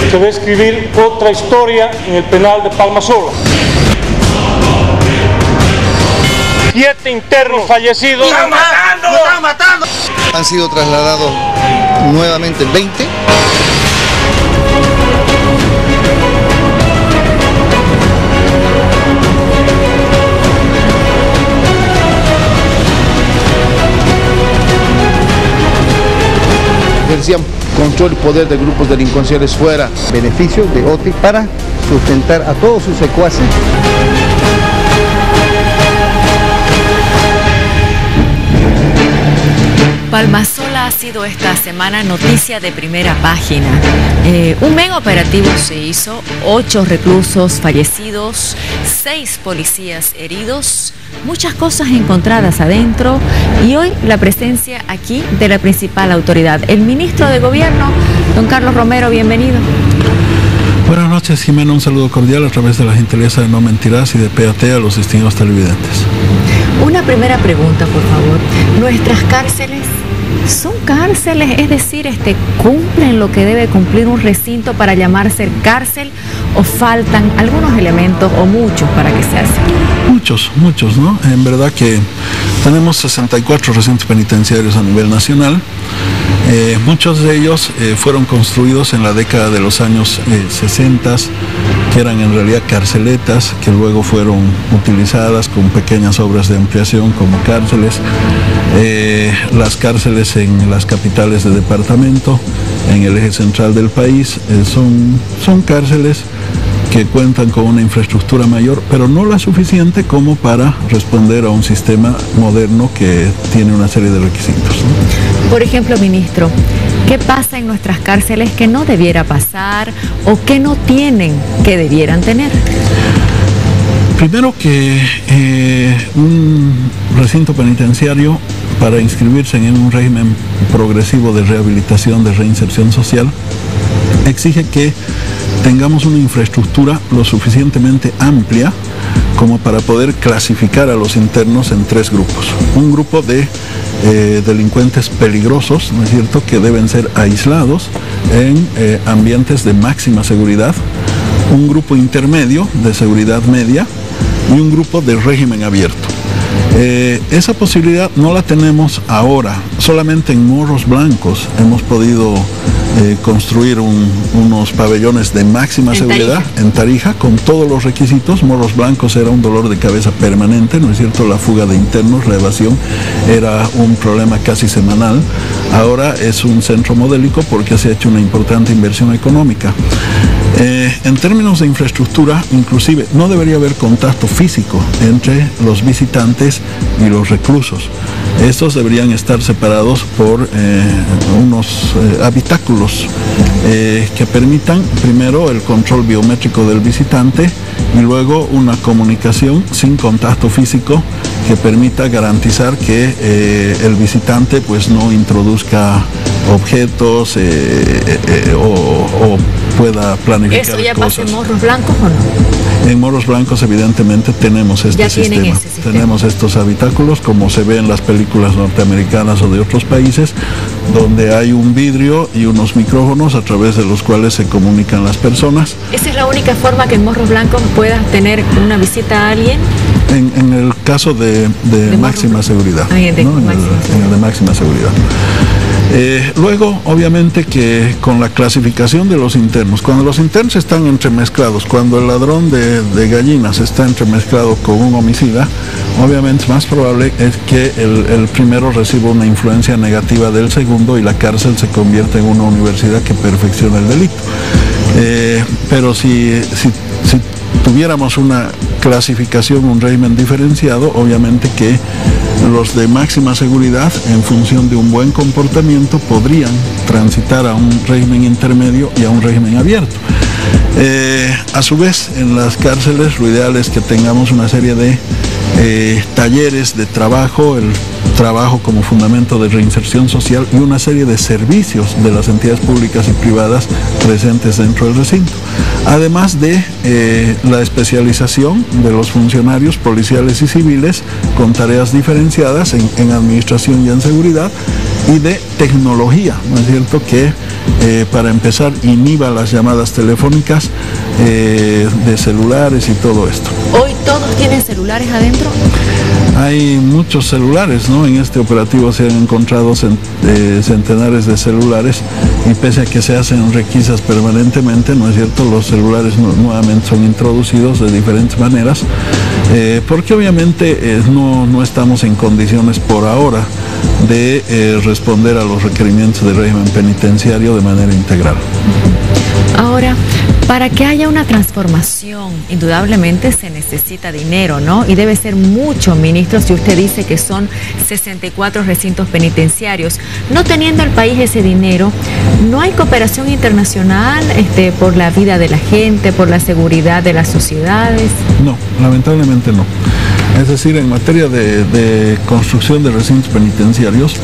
que va a escribir otra historia en el penal de Palmasola. 7 internos fallecidos. ¡Están matando! ¡Nos están matando! Han sido trasladados nuevamente 20. Decían control y poder de grupos delincuenciales fuera. Beneficios de OTI para sustentar a todos sus secuaces. Palmasola ha sido esta semana noticia de primera página. Un mega operativo se hizo, 8 reclusos fallecidos, 6 policías heridos, muchas cosas encontradas adentro y hoy la presencia aquí de la principal autoridad, el ministro de Gobierno, don Carlos Romero, bienvenido. Buenas noches, Jimena, un saludo cordial a través de la gentileza de No Mentirás y de PAT a los distinguidos televidentes. Una primera pregunta, por favor. ¿Nuestras cárceles son cárceles? Es decir, ¿cumplen lo que debe cumplir un recinto para llamarse cárcel o faltan algunos elementos o muchos para que sea así? Muchos, ¿no? En verdad que tenemos 64 recintos penitenciarios a nivel nacional. Muchos de ellos fueron construidos en la década de los años 60, que eran en realidad carceletas, que luego fueron utilizadas con pequeñas obras de ampliación como cárceles. Las cárceles en las capitales de departamento, en el eje central del país, son cárceles que cuentan con una infraestructura mayor, pero no la suficiente como para responder a un sistema moderno que tiene una serie de requisitos, ¿no? Por ejemplo, ministro, ¿qué pasa en nuestras cárceles que no debiera pasar o que no tienen que debieran tener? Primero que un recinto penitenciario, para inscribirse en un régimen progresivo de rehabilitación, de reinserción social, exige que tengamos una infraestructura lo suficientemente amplia como para poder clasificar a los internos en 3 grupos. Un grupo de delincuentes peligrosos, ¿no es cierto?, que deben ser aislados en ambientes de máxima seguridad, un grupo intermedio de seguridad media y un grupo de régimen abierto. Esa posibilidad no la tenemos ahora, solamente en Morros Blancos hemos podido construir unos pabellones de máxima seguridad en Tarija con todos los requisitos. Morros Blancos era un dolor de cabeza permanente, ¿no es cierto? La fuga de internos, la evasión era un problema casi semanal. Ahora es un centro modélico porque se ha hecho una importante inversión económica. En términos de infraestructura, inclusive no debería haber contacto físico entre los visitantes y los reclusos. Estos deberían estar separados por unos habitáculos que permitan primero el control biométrico del visitante y luego una comunicación sin contacto físico que permita garantizar que el visitante pues no introduzca objetos o pueda planificar cosas. ¿Eso ya pasa en Morros Blancos o no? En Morros Blancos evidentemente tenemos este sistema. Tenemos estos habitáculos como se ve en las películas norteamericanas o de otros países, donde hay un vidrio y unos micrófonos a través de los cuales se comunican las personas. ¿Esa es la única forma que en Morros Blancos puedas tener una visita a alguien? En el caso de máxima seguridad, ¿no? En el de máxima seguridad. Luego, obviamente que con la clasificación de los internos, cuando los internos están entremezclados, cuando el ladrón de gallinas está entremezclado con un homicida, obviamente más probable es que el primero reciba una influencia negativa del segundo y la cárcel se convierte en una universidad que perfecciona el delito. Pero si tuviéramos una clasificación, un régimen diferenciado, obviamente que los de máxima seguridad, en función de un buen comportamiento, podrían transitar a un régimen intermedio y a un régimen abierto. A su vez, en las cárceles lo ideal es que tengamos una serie de talleres de trabajo, el trabajo como fundamento de reinserción social y una serie de servicios de las entidades públicas y privadas presentes dentro del recinto. Además de la especialización de los funcionarios policiales y civiles con tareas diferenciadas en administración y en seguridad y de tecnología, ¿no es cierto?, que para empezar, inhiba las llamadas telefónicas de celulares y todo esto. ¿Hoy todos tienen celulares adentro? Hay muchos celulares, ¿no? En este operativo se han encontrado centenares de celulares, y pese a que se hacen requisas permanentemente, ¿no es cierto?, los celulares nuevamente son introducidos de diferentes maneras, porque obviamente no estamos en condiciones por ahora de responder a los requerimientos del régimen penitenciario de manera integral. Ahora, para que haya una transformación, indudablemente se necesita dinero, ¿no? Y debe ser mucho, ministro, si usted dice que son 64 recintos penitenciarios. No teniendo el país ese dinero, ¿no hay cooperación internacional por la vida de la gente, por la seguridad de las sociedades? No, lamentablemente no. Es decir, en materia de construcción de recintos penitenciarios,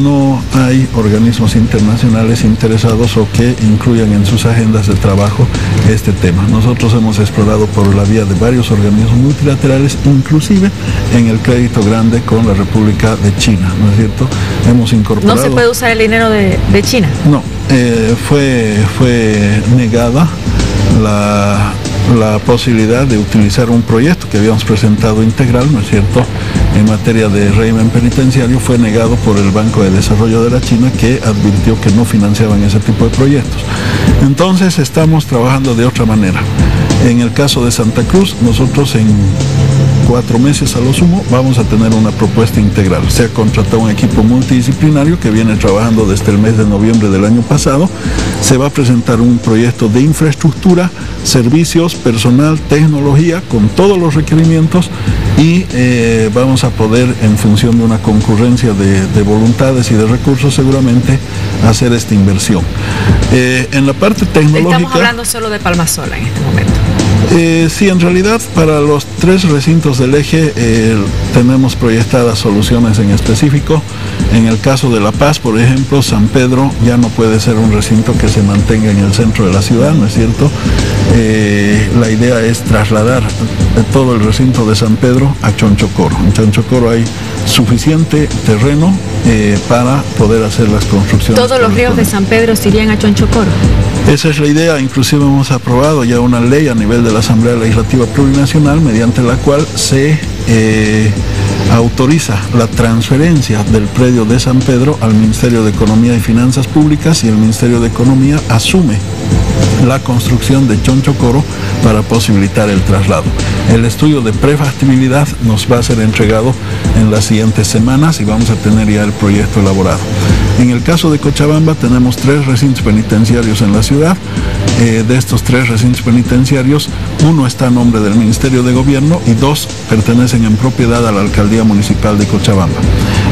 no hay organismos internacionales interesados o que incluyan en sus agendas de trabajo este tema. Nosotros hemos explorado por la vía de varios organismos multilaterales, inclusive en el crédito grande con la República de China, ¿no es cierto? Hemos incorporado... ¿No se puede usar el dinero de China? No, fue negada la posibilidad de utilizar un proyecto que habíamos presentado integral, ¿no es cierto?, en materia de régimen penitenciario. Fue negado por el Banco de Desarrollo de la China, que advirtió que no financiaban ese tipo de proyectos. Entonces estamos trabajando de otra manera. En el caso de Santa Cruz, nosotros en 4 meses a lo sumo vamos a tener una propuesta integral. Se ha contratado un equipo multidisciplinario que viene trabajando desde el mes de noviembre del año pasado. Se va a presentar un proyecto de infraestructura, servicios, personal, tecnología, con todos los requerimientos, y vamos a poder, en función de una concurrencia de voluntades y de recursos, seguramente hacer esta inversión. En la parte tecnológica... Estamos hablando solo de Palmasola en este momento. Sí, en realidad para los 3 recintos del eje tenemos proyectadas soluciones en específico. En el caso de La Paz, por ejemplo, San Pedro ya no puede ser un recinto que se mantenga en el centro de la ciudad, ¿no es cierto? La idea es trasladar todo el recinto de San Pedro a Chonchocoro. En Chonchocoro hay suficiente terreno para poder hacer las construcciones. ¿Todos los ríos de San Pedro se irían a Chonchocoro? Esa es la idea. Inclusive hemos aprobado ya una ley a nivel de la Asamblea Legislativa Plurinacional, mediante la cual se autoriza la transferencia del predio de San Pedro al Ministerio de Economía y Finanzas Públicas, y el Ministerio de Economía asume la construcción de Chonchocoro para posibilitar el traslado. El estudio de prefactibilidad nos va a ser entregado en las siguientes semanas y vamos a tener ya el proyecto elaborado. En el caso de Cochabamba tenemos 3 recintos penitenciarios en la ciudad. De estos 3 recintos penitenciarios, 1 está a nombre del Ministerio de Gobierno y 2 pertenecen en propiedad a la Alcaldía Municipal de Cochabamba.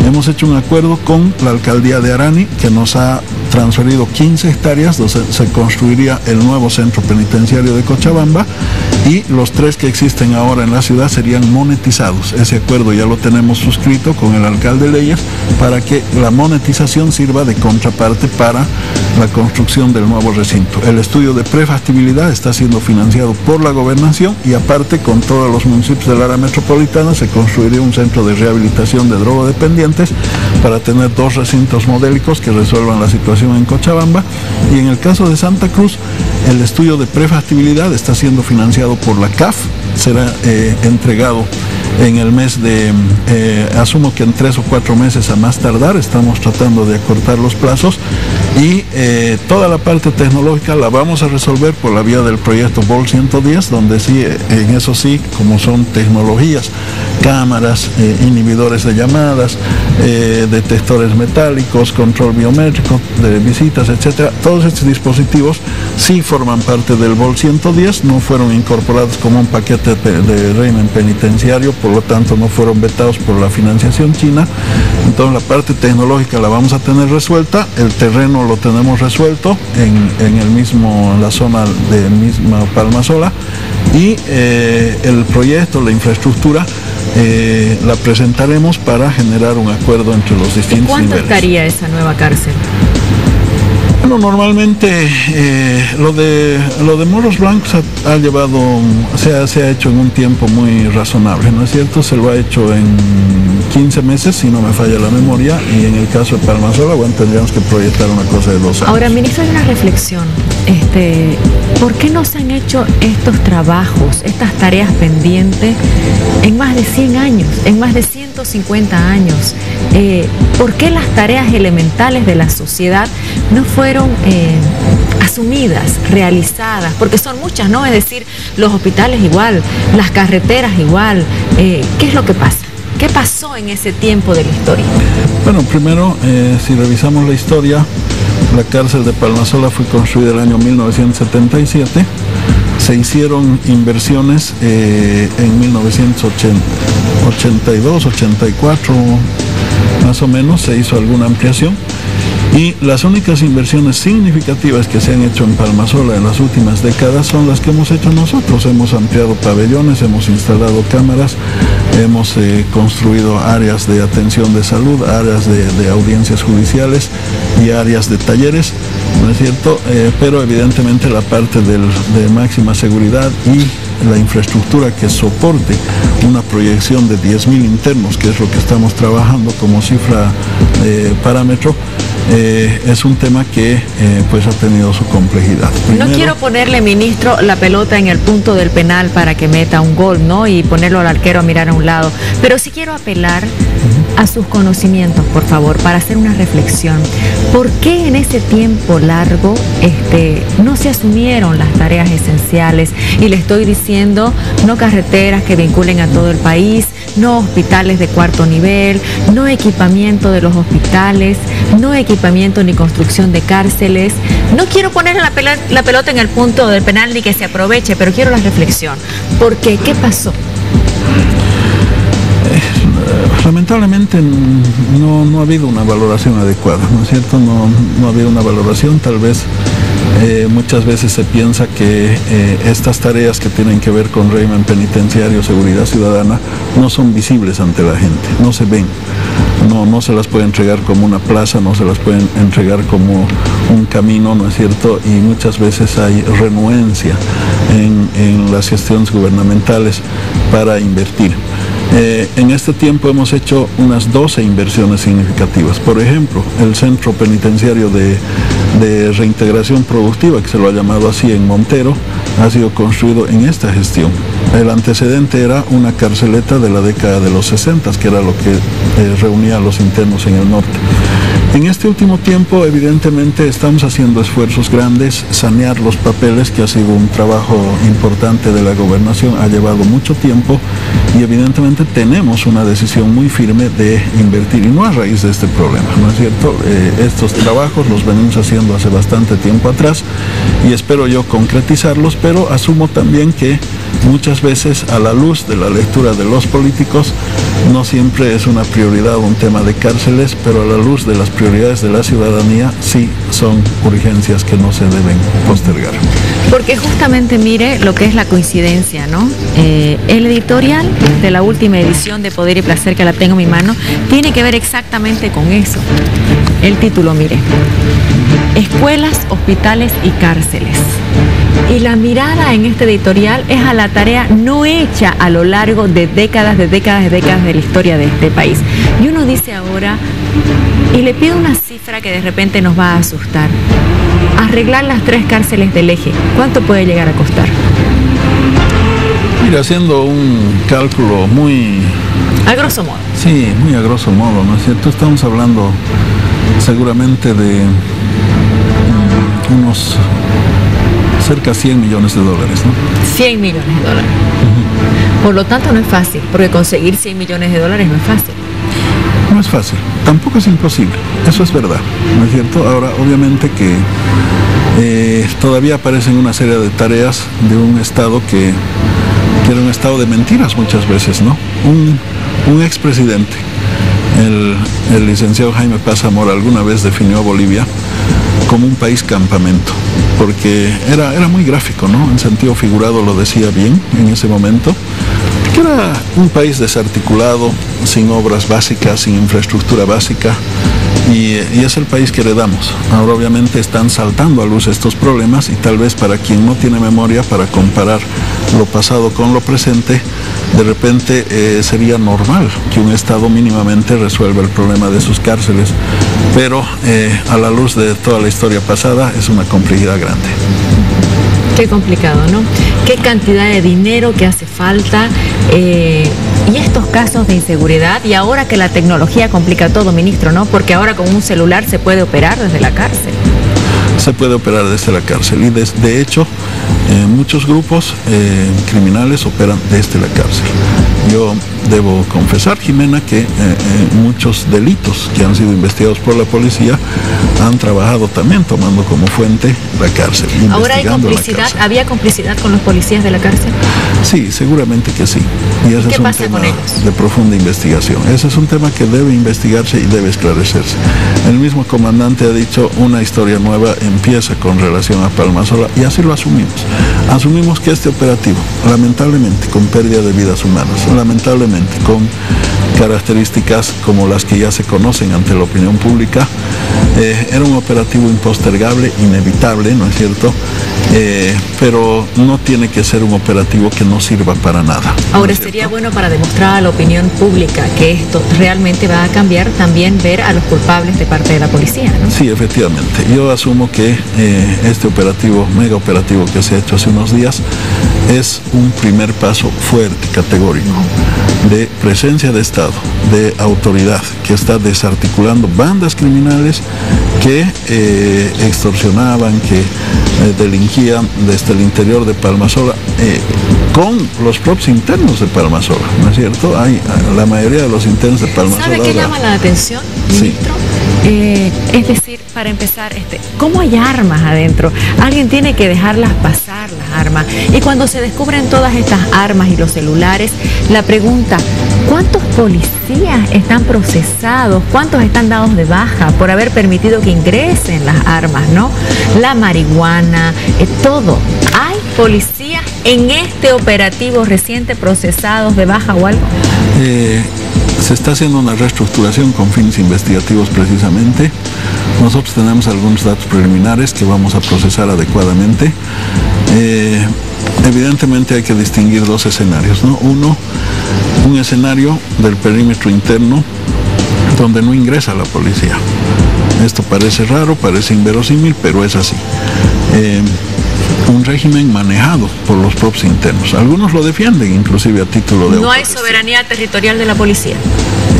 Hemos hecho un acuerdo con la Alcaldía de Arani, que nos ha transferido 15 hectáreas, donde se construiría el nuevo centro penitenciario de Cochabamba, y los 3 que existen ahora en la ciudad serían monetizados. Ese acuerdo ya lo tenemos suscrito con el alcalde Leyes, para que la monetización sirva de contraparte para la construcción del nuevo recinto. El estudio de prefactibilidad está siendo financiado por la gobernación, y aparte, con todos los municipios del área metropolitana, se construiría un centro de rehabilitación de drogodependientes para tener 2 recintos modélicos que resuelvan la situación en Cochabamba. Y en el caso de Santa Cruz, el estudio de prefactibilidad está siendo financiado por la CAF, será entregado en el mes de, asumo que en 3 o 4 meses a más tardar. Estamos tratando de acortar los plazos, y toda la parte tecnológica la vamos a resolver por la vía del proyecto BOL 110, donde sí, en eso sí, como son tecnologías, cámaras, inhibidores de llamadas, detectores metálicos, control biométrico de visitas, etcétera, todos estos dispositivos sí forman parte del BOL 110, no fueron incorporados como un paquete de régimen penitenciario, por lo tanto no fueron vetados por la financiación china. Entonces la parte tecnológica la vamos a tener resuelta, el terreno lo tenemos resuelto en la zona de misma Palmasola, y el proyecto, la infraestructura, la presentaremos para generar un acuerdo entre los distintos ¿Cuánto niveles. estaría esa nueva cárcel? Bueno, normalmente lo de Morros Blancos se ha hecho en un tiempo muy razonable, ¿no es cierto? Se lo ha hecho en 15 meses, si no me falla la memoria, y en el caso de Palmasola, bueno, tendríamos que proyectar una cosa de 2 años. Ahora, ministro, hay una reflexión. ¿Por qué no se han hecho estos trabajos, estas tareas pendientes en más de 100 años, en más de 150 años? ¿Por qué las tareas elementales de la sociedad no fueron asumidas, realizadas? Porque son muchas, ¿no? Es decir, los hospitales igual, las carreteras igual. ¿Qué es lo que pasa? ¿Qué pasó en ese tiempo de la historia? Bueno, primero, si revisamos la historia, la cárcel de Palmasola fue construida el año 1977. Se hicieron inversiones en 1982, 84, más o menos, se hizo alguna ampliación. Y las únicas inversiones significativas que se han hecho en Palmasola en las últimas décadas son las que hemos hecho nosotros. Hemos ampliado pabellones, hemos instalado cámaras, hemos construido áreas de atención de salud, áreas de audiencias judiciales y áreas de talleres, ¿no es cierto? Pero evidentemente la parte de máxima seguridad y la infraestructura que soporte una proyección de 10.000 internos, que es lo que estamos trabajando como cifra parámetro, es un tema que pues ha tenido su complejidad. Primero, no quiero ponerle, ministro, la pelota en el punto del penal para que meta un gol, ¿no? Y ponerlo al arquero a mirar a un lado, pero sí quiero apelar a sus conocimientos, por favor, para hacer una reflexión. ¿Por qué en ese tiempo largo no se asumieron las tareas esenciales? Y le estoy diciendo, no carreteras que vinculen a todo el país, no hospitales de 4º nivel, no equipamiento de los hospitales, no equipamiento ni construcción de cárceles. No quiero poner la pelota en el punto del penal ni que se aproveche, pero quiero la reflexión. ¿Por qué? ¿Qué pasó? Lamentablemente no ha habido una valoración adecuada, ¿no es cierto? No ha habido una valoración, tal vez muchas veces se piensa que estas tareas que tienen que ver con régimen penitenciario, seguridad ciudadana, no son visibles ante la gente, no se ven. No se las puede entregar como una plaza, no se las pueden entregar como un camino, ¿no es cierto? Y muchas veces hay renuencia en las gestiones gubernamentales para invertir. En este tiempo hemos hecho unas 12 inversiones significativas. Por ejemplo, el Centro Penitenciario de Reintegración Productiva, que se lo ha llamado así en Montero, ha sido construido en esta gestión. El antecedente era una carceleta de la década de los 60, que era lo que reunía a los internos en el norte. En este último tiempo, evidentemente, estamos haciendo esfuerzos grandes, sanear los papeles, que ha sido un trabajo importante de la gobernación, ha llevado mucho tiempo, y evidentemente tenemos una decisión muy firme de invertir, y no a raíz de este problema, ¿no es cierto? Estos trabajos los venimos haciendo hace bastante tiempo atrás, y espero yo concretizarlos, pero asumo también que muchas veces, a la luz de la lectura de los políticos, no siempre es una prioridad un tema de cárceles, pero a la luz de las prioridades de la ciudadanía sí son urgencias que no se deben postergar. Porque justamente mire lo que es la coincidencia, ¿no? El editorial de la última edición de Poder y Placer, que la tengo en mi mano, tiene que ver exactamente con eso. El título, mire: Escuelas, hospitales y cárceles. Y la mirada en este editorial es a la tarea no hecha a lo largo de décadas de la historia de este país. Y uno dice ahora, y le pido una cifra que de repente nos va a asustar: arreglar las 3 cárceles del eje, ¿cuánto puede llegar a costar? Mira, haciendo un cálculo muy... A grosso modo. Sí, muy a grosso modo, ¿no es cierto? Estamos hablando seguramente de unos cerca de $100 millones, ¿no? 100 millones de dólares. Por lo tanto, no es fácil, porque conseguir 100 millones de dólares no es fácil. No es fácil, tampoco es imposible, eso es verdad, ¿no es cierto? Ahora, obviamente que todavía aparecen una serie de tareas de un Estado que era un Estado de mentiras muchas veces, ¿no? Un expresidente, el licenciado Jaime Paz Zamora, alguna vez definió a Bolivia como un país campamento, porque era muy gráfico, ¿no? En sentido figurado lo decía bien en ese momento, que era un país desarticulado, sin obras básicas, sin infraestructura básica, y es el país que heredamos. Ahora obviamente están saltando a luz estos problemas y tal vez para quien no tiene memoria para comparar lo pasado con lo presente, de repente sería normal que un Estado mínimamente resuelva el problema de sus cárceles, pero a la luz de toda la historia pasada es una complejidad grande. Qué complicado, ¿no? Qué cantidad de dinero que hace falta y estos casos de inseguridad, y ahora que la tecnología complica todo, ministro, ¿no? Porque ahora con un celular se puede operar desde la cárcel. Se puede operar desde la cárcel y de hecho muchos grupos criminales operan desde la cárcel. Yo debo confesar, Jimena, que muchos delitos que han sido investigados por la policía han trabajado también tomando como fuente la cárcel. ¿Ahora hay complicidad? ¿Había complicidad con los policías de la cárcel? Sí, seguramente que sí. Y ese es un tema de profunda investigación. Ese es un tema que debe investigarse y debe esclarecerse. El mismo comandante ha dicho, una historia nueva empieza con relación a Palmasola, y así lo asumimos. Asumimos que este operativo, lamentablemente con pérdida de vidas humanas, lamentablemente con características como las que ya se conocen ante la opinión pública, era un operativo impostergable, inevitable, ¿no es cierto? Pero no tiene que ser un operativo que no sirva para nada. Ahora, sería bueno para demostrar a la opinión pública que esto realmente va a cambiar, también ver a los culpables de parte de la policía, ¿no? Sí, efectivamente. Yo asumo que este operativo, mega operativo que se ha hecho hace unos días, es un primer paso fuerte, categórico, de presencia de Estado, de autoridad, que está desarticulando bandas criminales que extorsionaban, que delinquían desde el interior de Palmasola con los propios internos de Palmasola, ¿no es cierto? La mayoría de los internos de Palmasola... ¿Sabe qué llama la atención, ministro? Sí. Es decir, para empezar, ¿cómo hay armas adentro? Alguien tiene que dejarlas pasar, las armas. Y cuando se descubren todas estas armas y los celulares, la pregunta, ¿cuántos policías están procesados? ¿Cuántos están dados de baja por haber permitido que ingresen las armas, ¿no? La marihuana, todo. ¿Hay policías en este operativo reciente procesados de baja o algo? Se está haciendo una reestructuración con fines investigativos precisamente. Nosotros tenemos algunos datos preliminares que vamos a procesar adecuadamente. Evidentemente hay que distinguir dos escenarios, ¿no? Uno, un escenario del perímetro interno donde no ingresa la policía. Esto parece raro, parece inverosímil, pero es así. Un régimen manejado por los propios internos. Algunos lo defienden, inclusive a título de... No hay soberanía territorial de la policía.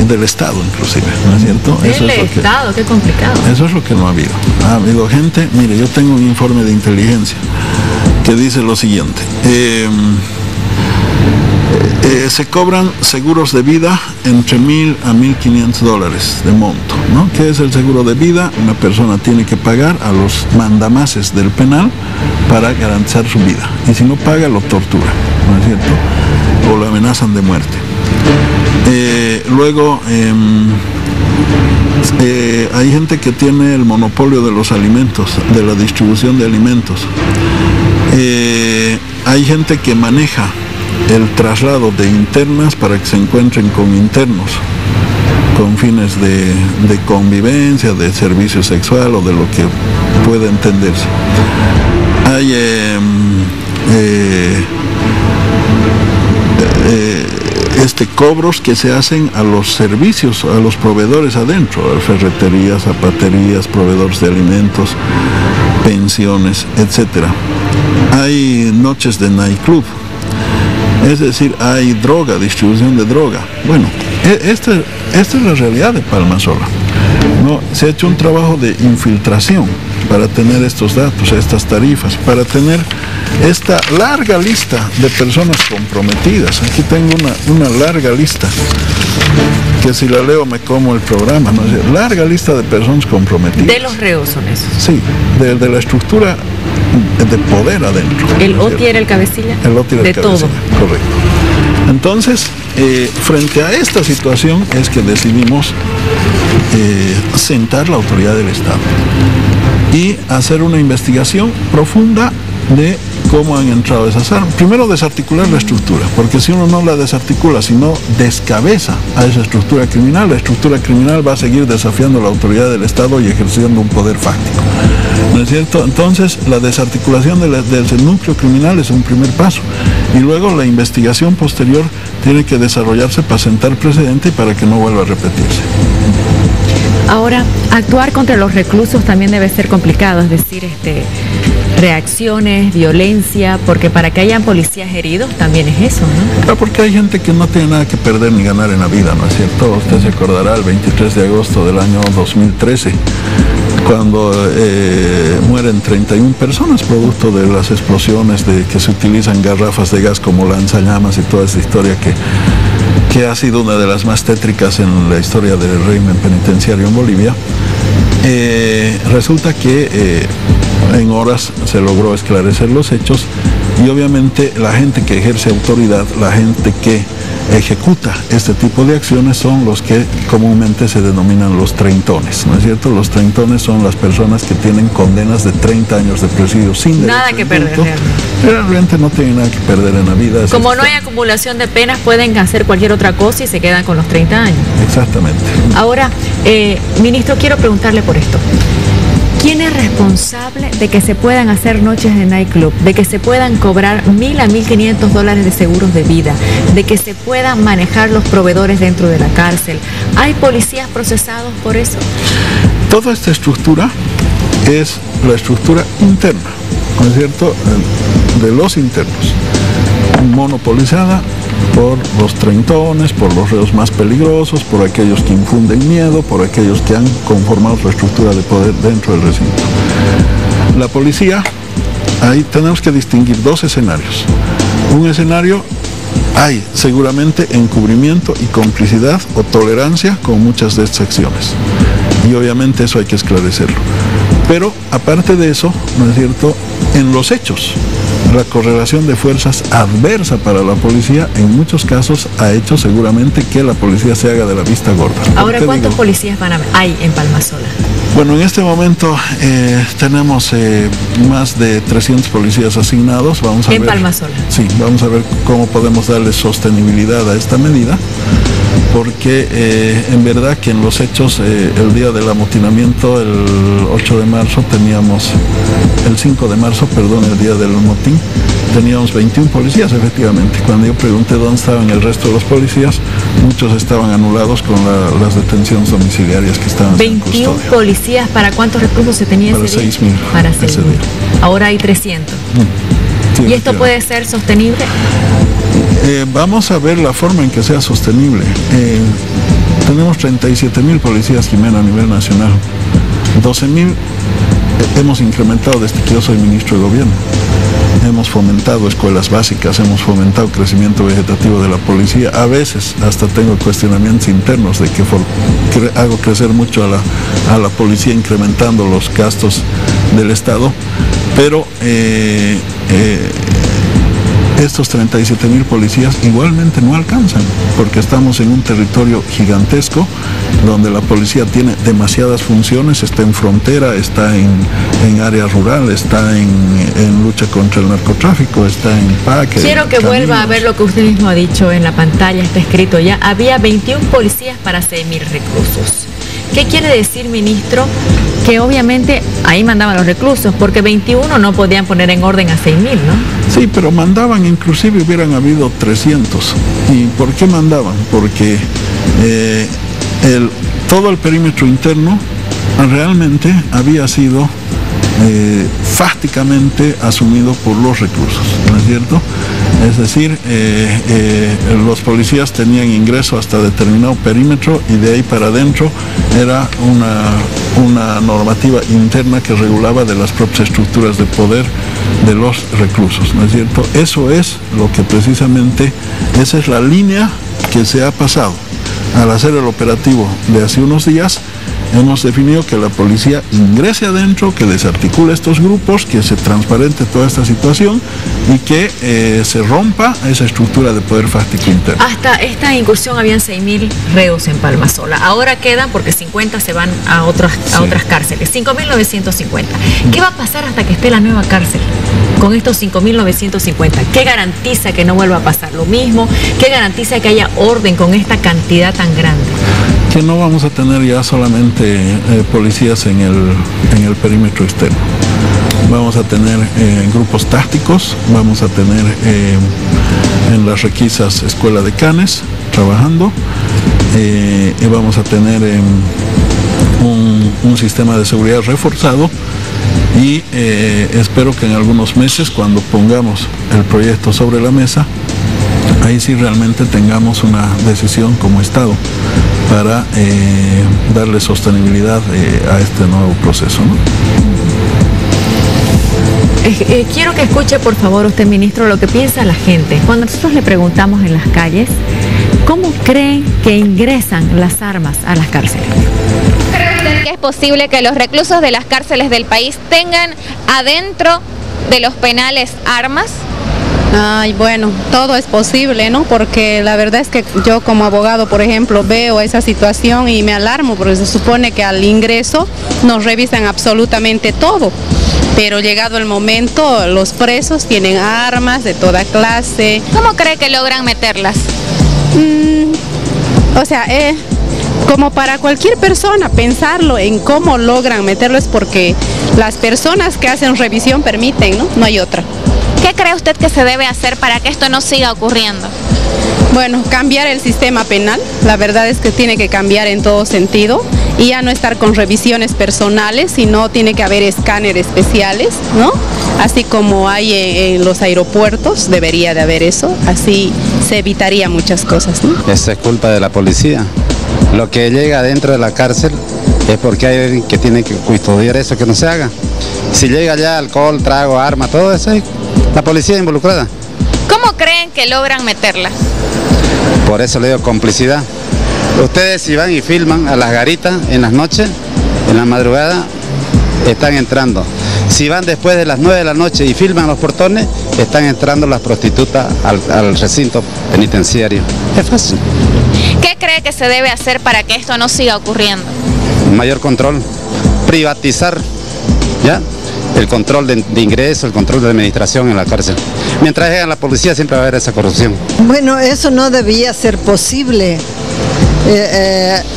Del Estado, inclusive, ¿no es cierto? Del Estado, qué complicado. Eso es lo que no ha habido. Ha habido gente, mire, yo tengo un informe de inteligencia que dice lo siguiente. Se cobran seguros de vida entre $1,000 a $1,500 de monto, ¿no? ¿Qué es el seguro de vida? Una persona tiene que pagar a los mandamases del penal para garantizar su vida. Y si no paga, lo tortura, ¿no es cierto? O lo amenazan de muerte. Luego, hay gente que tiene el monopolio de los alimentos, de la distribución de alimentos. Hay gente que maneja el traslado de internas para que se encuentren con internos con fines de convivencia, de servicio sexual o de lo que pueda entenderse. Hay cobros que se hacen a los servicios, a los proveedores adentro, a ferreterías, zapaterías, proveedores de alimentos, pensiones, etcétera. Hay noches de nightclub. Es decir, hay droga, distribución de droga. Bueno, esta es la realidad de Palmasola. ¿No? Se ha hecho un trabajo de infiltración para tener estos datos, estas tarifas, para tener esta larga lista de personas comprometidas. Aquí tengo una larga lista, que si la leo me como el programa, ¿no? Larga lista de personas comprometidas. ¿De los reos son esos? Sí, de la estructura de poder adentro. ¿El OTI era el cabecilla? El OTI era el cabecilla, todo. correcto. Entonces, frente a esta situación es que decidimos sentar la autoridad del Estado y hacer una investigación profunda de cómo han entrado esas armas. Primero, desarticular la estructura, porque si uno no la desarticula, sino descabeza a esa estructura criminal, la estructura criminal va a seguir desafiando la autoridad del Estado y ejerciendo un poder fáctico. ¿No es cierto? Entonces, la desarticulación del núcleo criminal es un primer paso. Y luego la investigación posterior tiene que desarrollarse para sentar precedente y para que no vuelva a repetirse. Ahora, actuar contra los reclusos también debe ser complicado, es decir, reacciones, violencia, porque para que hayan policías heridos también es eso, ¿no? Claro, porque hay gente que no tiene nada que perder ni ganar en la vida, ¿no es cierto? Usted se acordará el 23 de agosto del año 2013, cuando mueren 31 personas producto de las explosiones que se utilizan garrafas de gas como lanzallamas y toda esa historia que ha sido una de las más tétricas en la historia del régimen penitenciario en Bolivia. Resulta que en horas se logró esclarecer los hechos y obviamente la gente que ejerce autoridad, la gente que ejecuta este tipo de acciones son los que comúnmente se denominan los treintones, ¿no es cierto? Los treintones son las personas que tienen condenas de 30 años de presidio sin nada que perder. Realmente no tienen nada que perder en la vida. Como no hay acumulación de penas, pueden hacer cualquier otra cosa y se quedan con los 30 años. Exactamente. Ahora, ministro, quiero preguntarle por esto. ¿Quién es responsable de que se puedan hacer noches de nightclub, de que se puedan cobrar $1.000 a $1.500 de seguros de vida, de que se puedan manejar los proveedores dentro de la cárcel? ¿Hay policías procesados por eso? Toda esta estructura es la estructura interna, ¿no es cierto?, de los internos, monopolizada por los treintones, por los reos más peligrosos, por aquellos que infunden miedo, por aquellos que han conformado su estructura de poder dentro del recinto. La policía, ahí tenemos que distinguir dos escenarios. Un escenario, hay seguramente encubrimiento y complicidad o tolerancia con muchas de estas acciones. Y obviamente eso hay que esclarecerlo. Pero aparte de eso, ¿no es cierto?, en los hechos, la correlación de fuerzas adversa para la policía en muchos casos ha hecho seguramente que la policía se haga de la vista gorda. Ahora, ¿cuántos policías hay en Palmasola? Bueno, en este momento tenemos más de 300 policías asignados. Vamos a ver, Palmasola. Sí, vamos a ver cómo podemos darle sostenibilidad a esta medida, porque en verdad que en los hechos, el día del amotinamiento, el 8 de marzo, el 5 de marzo, el día del motín, teníamos 21 policías, efectivamente. Cuando yo pregunté dónde estaban el resto de los policías, muchos estaban anulados con las detenciones domiciliarias que estaban 21 policías, ¿para cuántos reclusos se tenía ese día? Para 6.000. Para 6.000. Ahora hay 300. Sí, ¿y esto puede ser sostenible? Vamos a ver la forma en que sea sostenible. Tenemos 37.000 policías, Jimena, a nivel nacional. 12.000 hemos incrementado desde que yo soy ministro de gobierno. Hemos fomentado escuelas básicas, hemos fomentado crecimiento vegetativo de la policía. A veces hasta tengo cuestionamientos internos de que hago crecer mucho a la policía incrementando los gastos del Estado, pero estos 37.000 policías igualmente no alcanzan, porque estamos en un territorio gigantesco donde la policía tiene demasiadas funciones, está en frontera, está en área rural, está en lucha contra el narcotráfico, está en parques. Quiero que vuelva a ver lo que usted mismo ha dicho en la pantalla, está escrito ya, había 21 policías para 6.000 reclusos. ¿Qué quiere decir, ministro? Que obviamente ahí mandaban los reclusos, porque 21 no podían poner en orden a 6.000, ¿no? Sí, pero mandaban, inclusive hubieran habido 300. ¿Y por qué mandaban? Porque todo el perímetro interno realmente había sido fácticamente asumido por los reclusos, ¿no es cierto? Es decir, los policías tenían ingreso hasta determinado perímetro y de ahí para adentro era una normativa interna que regulaba de las propias estructuras de poder de los reclusos, ¿no es cierto? Eso es lo que precisamente, esa es la línea que se ha pasado al hacer el operativo de hace unos días. hemos definido que la policía ingrese adentro, que desarticule estos grupos, que se transparente toda esta situación y que se rompa esa estructura de poder fáctico interno. Hasta esta incursión habían 6.000 reos en Palmasola. Ahora quedan, porque 50 se van a otras cárceles, 5.950. ¿Qué va a pasar hasta que esté la nueva cárcel con estos 5.950? ¿Qué garantiza que no vuelva a pasar lo mismo? ¿Qué garantiza que haya orden con esta cantidad tan grande? Que no vamos a tener ya solamente policías en el perímetro externo. Vamos a tener grupos tácticos, vamos a tener en las requisas escuela de canes trabajando, y vamos a tener un sistema de seguridad reforzado, y espero que en algunos meses, cuando pongamos el proyecto sobre la mesa, ahí sí realmente tengamos una decisión como Estado para darle sostenibilidad a este nuevo proceso, ¿no? Quiero que escuche, por favor, usted, ministro, lo que piensa la gente. Cuando nosotros le preguntamos en las calles, ¿cómo creen que ingresan las armas a las cárceles? ¿Cree usted que es posible que los reclusos de las cárceles del país tengan adentro de los penales armas? Ay, bueno, todo es posible, ¿no? Porque la verdad es que yo como abogado, por ejemplo, veo esa situación y me alarmo, porque se supone que al ingreso nos revisan absolutamente todo. Pero llegado el momento, los presos tienen armas de toda clase. ¿Cómo cree que logran meterlas? Como para cualquier persona, pensarlo en cómo logran meterlo es porque las personas que hacen revisión permiten, ¿no? No hay otra. ¿Qué cree usted que se debe hacer para que esto no siga ocurriendo? Bueno, cambiar el sistema penal, la verdad es que tiene que cambiar en todo sentido y ya no estar con revisiones personales, sino tiene que haber escáneres especiales, ¿no? Así como hay en los aeropuertos, debería de haber eso, así se evitaría muchas cosas, ¿no? Esa es culpa de la policía. Lo que llega dentro de la cárcel es porque hay alguien que tiene que custodiar eso, que no se haga. Si llega ya alcohol, trago, arma, todo eso, la policía involucrada. ¿Cómo creen que logran meterla? Por eso le digo complicidad. Ustedes si van y filman a las garitas en las noches, en la madrugada, están entrando. Si van después de las 9 de la noche y filman los portones, están entrando las prostitutas al recinto penitenciario. Es fácil. ¿Qué cree que se debe hacer para que esto no siga ocurriendo? Mayor control, privatizar, ¿ya? El control de ingreso, el control de administración en la cárcel. Mientras llega la policía siempre va a haber esa corrupción. Bueno, eso no debía ser posible,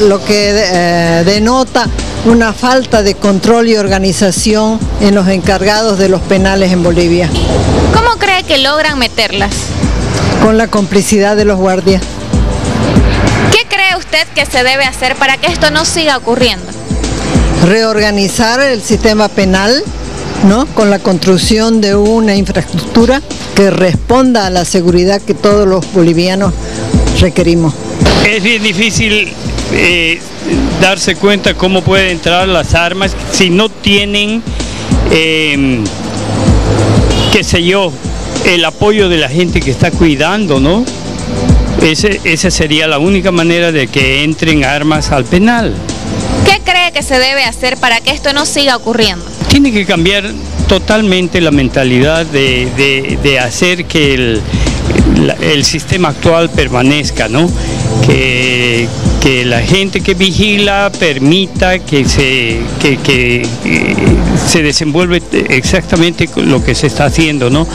lo que denota una falta de control y organización en los encargados de los penales en Bolivia. ¿Cómo cree que logran meterlas? Con la complicidad de los guardias. ¿Qué cree usted que se debe hacer para que esto no siga ocurriendo? Reorganizar el sistema penal, ¿no? Con la construcción de una infraestructura que responda a la seguridad que todos los bolivianos requerimos. Es bien difícil darse cuenta cómo pueden entrar las armas si no tienen, qué sé yo, el apoyo de la gente que está cuidando, ¿no? Esa sería la única manera de que entren armas al penal. ¿Qué cree que se debe hacer para que esto no siga ocurriendo? Tiene que cambiar totalmente la mentalidad de hacer que el sistema actual permanezca, ¿no? Que la gente que vigila permita que se desenvuelve exactamente lo que se está haciendo, ¿no?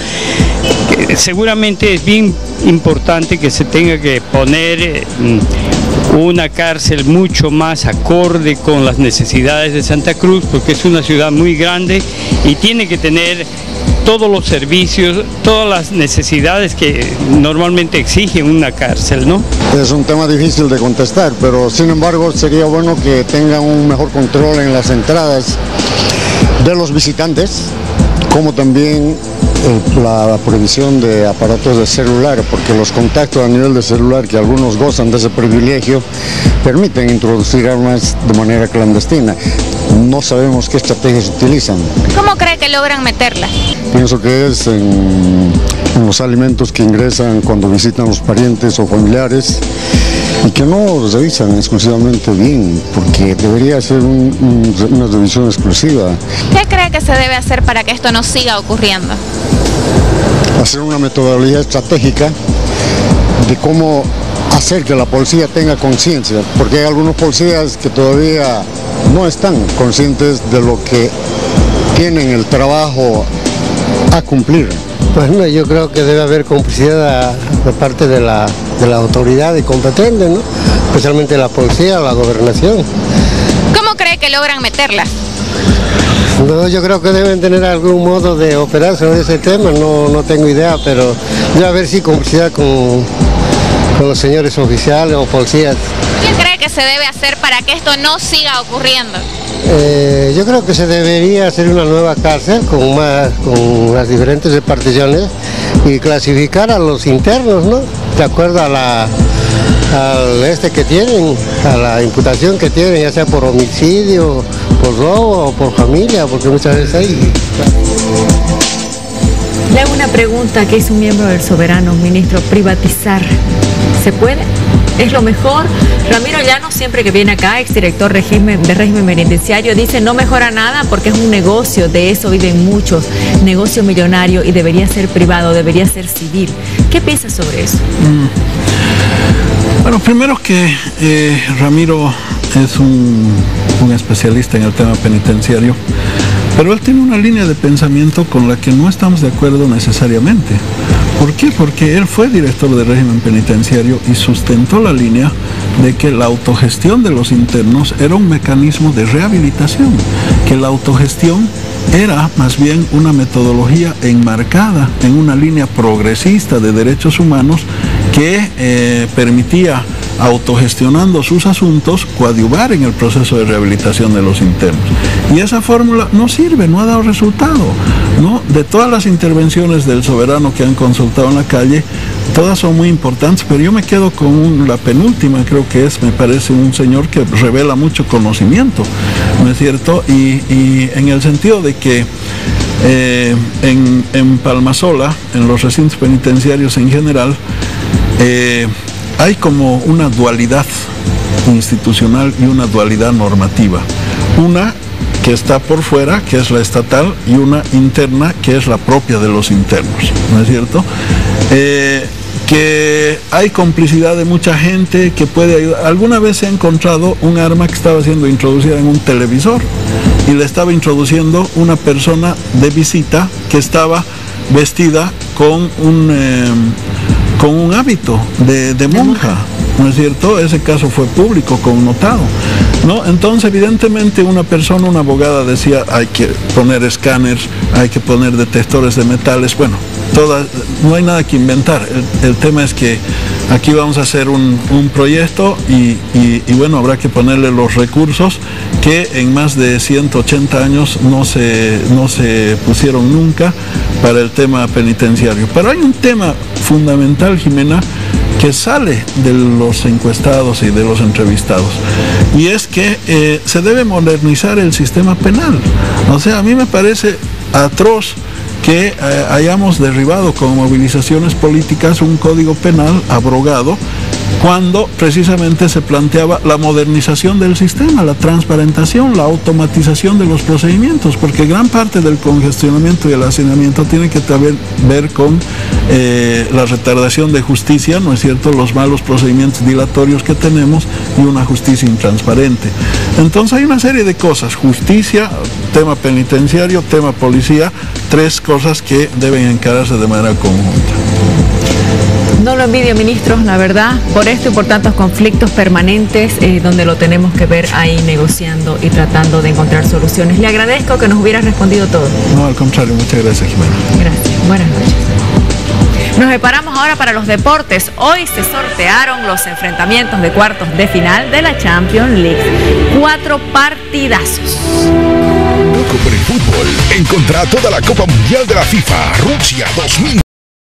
Seguramente es bien importante que se tenga que poner una cárcel mucho más acorde con las necesidades de Santa Cruz, porque es una ciudad muy grande y tiene que tener todos los servicios, todas las necesidades que normalmente exigen una cárcel, ¿no? Es un tema difícil de contestar, pero sin embargo sería bueno que tengan un mejor control en las entradas de los visitantes, como también la prohibición de aparatos de celular, porque los contactos a nivel de celular, que algunos gozan de ese privilegio, permiten introducir armas de manera clandestina. No sabemos qué estrategias utilizan. ¿Cómo cree que logran meterla? Pienso que es en los alimentos que ingresan cuando visitan los parientes o familiares, y que no revisan exclusivamente bien, porque debería ser una revisión exclusiva. ¿Qué cree que se debe hacer para que esto no siga ocurriendo? Hacer una metodología estratégica de cómo hacer que la policía tenga conciencia, porque hay algunos policías que todavía no están conscientes de lo que tienen el trabajo a cumplir. Bueno, yo creo que debe haber complicidad de parte de la autoridad competente, ¿no? Especialmente la policía, la gobernación. ¿Cómo cree que logran meterlas? No, yo creo que deben tener algún modo de operar sobre ese tema, no tengo idea, pero debe haber sí complicidad con los señores oficiales o policías. ¿Qué cree que se debe hacer para que esto no siga ocurriendo? Yo creo que se debería hacer una nueva cárcel con las diferentes reparticiones y clasificar a los internos, ¿no? De acuerdo a la imputación que tienen, ya sea por homicidio, por robo o por familia, porque muchas veces hay. Le hago una pregunta que hizo un miembro del Soberano, ministro: ¿privatizar se puede? ¿Es lo mejor? Ramiro Llanos, siempre que viene acá, exdirector de régimen penitenciario, dice no mejora nada porque es un negocio, de eso viven muchos, negocio millonario, y debería ser privado, debería ser civil. ¿Qué piensas sobre eso? Bueno, primero que Ramiro es un especialista en el tema penitenciario, pero él tiene una línea de pensamiento con la que no estamos de acuerdo necesariamente. ¿Por qué? Porque él fue director de régimen penitenciario y sustentó la línea de que la autogestión de los internos era un mecanismo de rehabilitación, que la autogestión era más bien una metodología enmarcada en una línea progresista de derechos humanos que permitía, autogestionando sus asuntos, coadyuvar en el proceso de rehabilitación de los internos. Y esa fórmula no sirve, no ha dado resultado, ¿no? De todas las intervenciones del Soberano que han consultado en la calle, todas son muy importantes, pero yo me quedo con la penúltima, creo que me parece un señor que revela mucho conocimiento, ¿no es cierto? Y en el sentido de que en Palmasola, en los recintos penitenciarios en general, hay como una dualidad institucional y una dualidad normativa. Una que está por fuera, que es la estatal, y una interna, que es la propia de los internos, ¿no es cierto? Que hay complicidad de mucha gente que puede ayudar. Alguna vez se ha encontrado un arma que estaba siendo introducida en un televisor y le estaba introduciendo una persona de visita que estaba vestida con un hábito de monja, ¿no es cierto? Ese caso fue público, connotado, ¿no? Entonces, evidentemente, una abogada decía, hay que poner escáneres, hay que poner detectores de metales, bueno, no hay nada que inventar. El tema es que aquí vamos a hacer un proyecto y bueno, habrá que ponerle los recursos que en más de 180 años no se pusieron nunca para el tema penitenciario. Pero hay un tema fundamental, Jimena, que sale de los encuestados y de los entrevistados, y es que se debe modernizar el sistema penal. O sea, a mí me parece atroz que hayamos derribado con movilizaciones políticas un código penal abrogado, cuando precisamente se planteaba la modernización del sistema, la transparentación, la automatización de los procedimientos, porque gran parte del congestionamiento y el hacinamiento tiene que ver con la retardación de justicia, ¿no es cierto?, los malos procedimientos dilatorios que tenemos y una justicia intransparente. Entonces hay una serie de cosas: justicia, tema penitenciario, tema policía, tres cosas que deben encararse de manera conjunta. No lo envidio, ministro, la verdad, por esto y por tantos conflictos permanentes donde lo tenemos que ver ahí negociando y tratando de encontrar soluciones. Le agradezco que nos hubiera respondido todo. No, al contrario, muchas gracias, Jimena. Gracias, buenas noches. Nos preparamos ahora para los deportes. Hoy se sortearon los enfrentamientos de cuartos de final de la Champions League. 4 partidazos. Loco por el fútbol. Encontrá toda la Copa Mundial de la FIFA Rusia 2000.